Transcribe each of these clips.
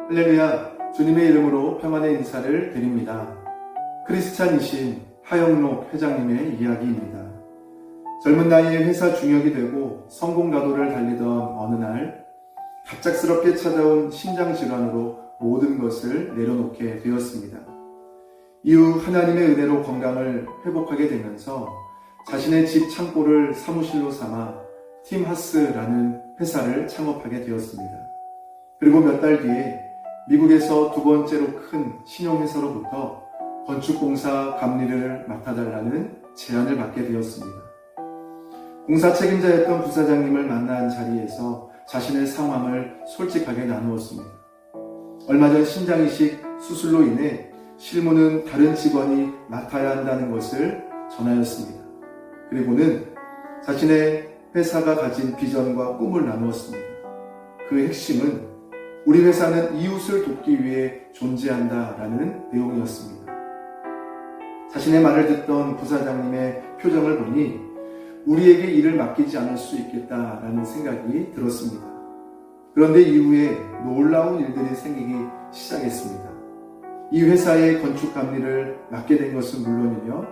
할렐루야, 주님의 이름으로 평안의 인사를 드립니다. 크리스찬이신 하영록 회장님의 이야기입니다. 젊은 나이에 회사 중역이 되고 성공가도를 달리던 어느 날 갑작스럽게 찾아온 심장질환으로 모든 것을 내려놓게 되었습니다. 이후 하나님의 은혜로 건강을 회복하게 되면서 자신의 집 창고를 사무실로 삼아 팀하스라는 회사를 창업하게 되었습니다. 그리고 몇 달 뒤에 미국에서 두 번째로 큰 신용회사로부터 건축공사 감리를 맡아달라는 제안을 받게 되었습니다. 공사 책임자였던 부사장님을 만난 자리에서 자신의 상황을 솔직하게 나누었습니다. 얼마 전 신장이식 수술로 인해 실무는 다른 직원이 맡아야 한다는 것을 전하였습니다. 그리고는 자신의 회사가 가진 비전과 꿈을 나누었습니다. 그 핵심은 우리 회사는 이웃을 돕기 위해 존재한다라는 내용이었습니다. 자신의 말을 듣던 부사장님의 표정을 보니 우리에게 일을 맡기지 않을 수 있겠다라는 생각이 들었습니다. 그런데 이후에 놀라운 일들이 생기기 시작했습니다. 이 회사의 건축 감리를 맡게 된 것은 물론이며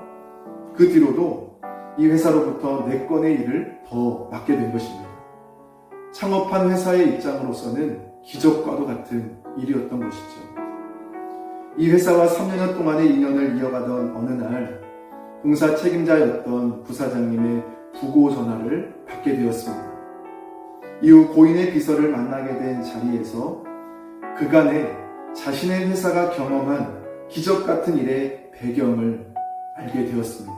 그 뒤로도 이 회사로부터 4건의 일을 더 맡게 된 것입니다. 창업한 회사의 입장으로서는 기적과도 같은 일이었던 것이죠. 이 회사와 3년 동안의 인연을 이어가던 어느 날 공사 책임자였던 부사장님의 부고 전화를 받게 되었습니다. 이후 고인의 비서를 만나게 된 자리에서 그간의 자신의 회사가 경험한 기적 같은 일의 배경을 알게 되었습니다.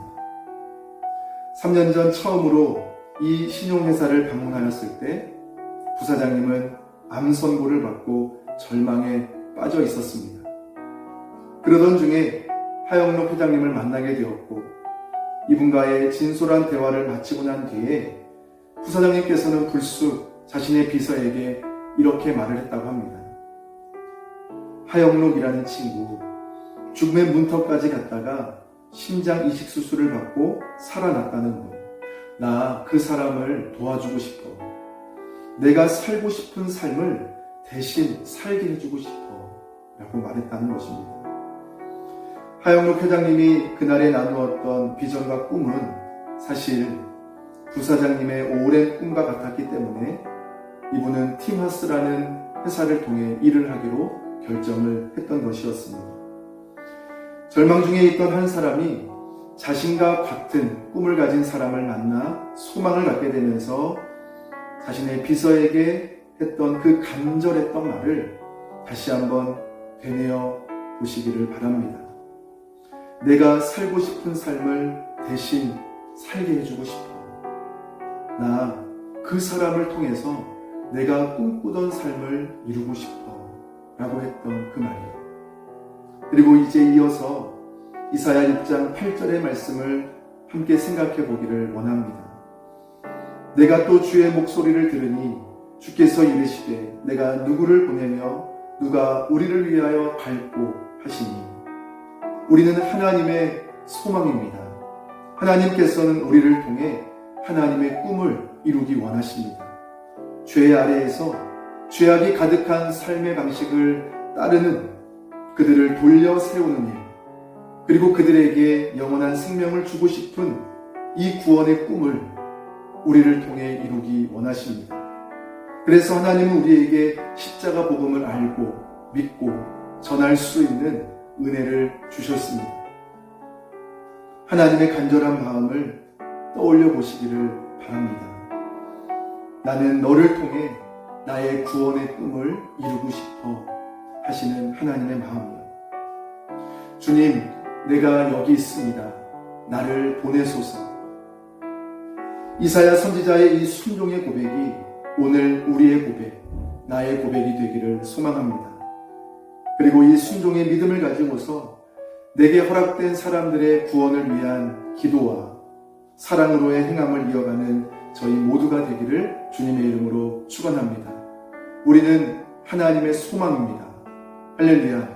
3년 전 처음으로 이 신용회사를 방문하였을 때 부사장님은 암 선고를 받고 절망에 빠져 있었습니다. 그러던 중에 하영록 회장님을 만나게 되었고 이분과의 진솔한 대화를 마치고 난 뒤에 부사장님께서는 불쑥 자신의 비서에게 이렇게 말을 했다고 합니다. 하영록이라는 친구, 죽음의 문턱까지 갔다가 심장 이식 수술을 받고 살아났다는 것. 나 그 사람을 도와주고 싶어. 내가 살고 싶은 삶을 대신 살게 해주고 싶어 라고 말했다는 것입니다. 하영록 회장님이 그날에 나누었던 비전과 꿈은 사실 부사장님의 오랜 꿈과 같았기 때문에 이분은 팀하스라는 회사를 통해 일을 하기로 결정을 했던 것이었습니다. 절망 중에 있던 한 사람이 자신과 같은 꿈을 가진 사람을 만나 소망을 갖게 되면서 자신의 비서에게 했던 그 간절했던 말을 다시 한번 되뇌어 보시기를 바랍니다. 내가 살고 싶은 삶을 대신 살게 해주고 싶어. 나 그 사람을 통해서 내가 꿈꾸던 삶을 이루고 싶어 라고 했던 그 말이에요. 그리고 이제 이어서 이사야 6장 8절의 말씀을 함께 생각해 보기를 원합니다. 내가 또 주의 목소리를 들으니 주께서 이르시되 내가 누구를 보내며 누가 우리를 위하여 갈고 하시니 우리는 하나님의 소망입니다. 하나님께서는 우리를 통해 하나님의 꿈을 이루기 원하십니다. 죄 아래에서 죄악이 가득한 삶의 방식을 따르는 그들을 돌려 세우는 일, 그리고 그들에게 영원한 생명을 주고 싶은 이 구원의 꿈을 우리를 통해 이루기 원하십니다. 그래서 하나님은 우리에게 십자가 복음을 알고 믿고 전할 수 있는 은혜를 주셨습니다. 하나님의 간절한 마음을 떠올려 보시기를 바랍니다. 나는 너를 통해 나의 구원의 꿈을 이루고 싶어 하시는 하나님의 마음이요. 주님, 내가 여기 있습니다. 나를 보내소서. 이사야 선지자의 이 순종의 고백이 오늘 우리의 고백, 나의 고백이 되기를 소망합니다. 그리고 이 순종의 믿음을 가지고서 내게 허락된 사람들의 구원을 위한 기도와 사랑으로의 행함을 이어가는 저희 모두가 되기를 주님의 이름으로 축원합니다. 우리는 하나님의 소망입니다. 할렐루야.